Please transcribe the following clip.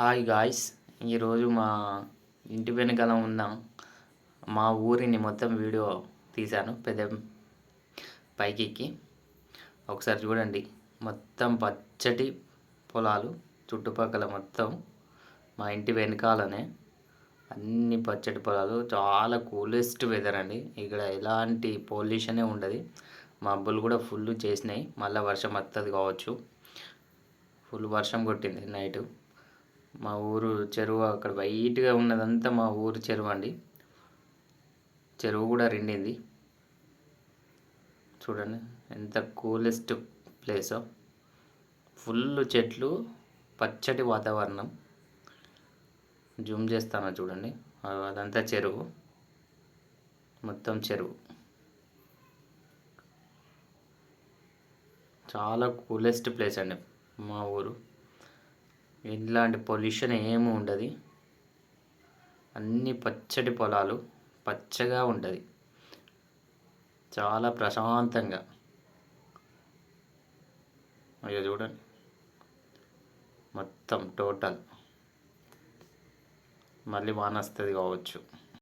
Hi guys. ఈరోజు మా ఇంటి వెనకాల ఉన్న మా ఊరిని మొత్తం వీడియో తీశాను. పెద్ద పైకి ఒకసారి చూడండి. మొత్తం పచ్చటి పొలాలు, చుట్టుపక్కల మొత్తం మా ఇంటి వెనకాలనే అన్ని పచ్చటి పొలాలు. చాలా కూలెస్ట్ వెదర్ అండి. ఇక్కడ ఎలాంటి పొల్యూషనే ఉండదు. మబ్బులు కూడా ఫుల్ చేసినాయి. మళ్ళీ వర్షం వస్తుంది కావచ్చు. ఫుల్ వర్షం కొట్టింది నైటు. మా ఊరు చెరువు అక్కడ వైట్గా ఉన్నదంతా మా ఊరు చెరువు అండి. చెరువు కూడా రెండింది. చూడండి ఎంత కూలెస్ట్ ప్లేసో. ఫుల్ చెట్లు, పచ్చటి వాతావరణం. జూమ్ చేస్తాను చూడండి. అదంతా చెరువు, మొత్తం చెరువు. చాలా కూలెస్ట్ ప్లేస్ అండి మా ఊరు. ఇలాంటి పొల్యూషన్ ఏమి ఉండదు. అన్ని పచ్చటి పొలాలు, పచ్చగా ఉంటుంది. చాలా ప్రశాంతంగా. అయ్యో చూడండి, మొత్తం టోటల్. మళ్ళీ వాన వస్తుంది కావచ్చు.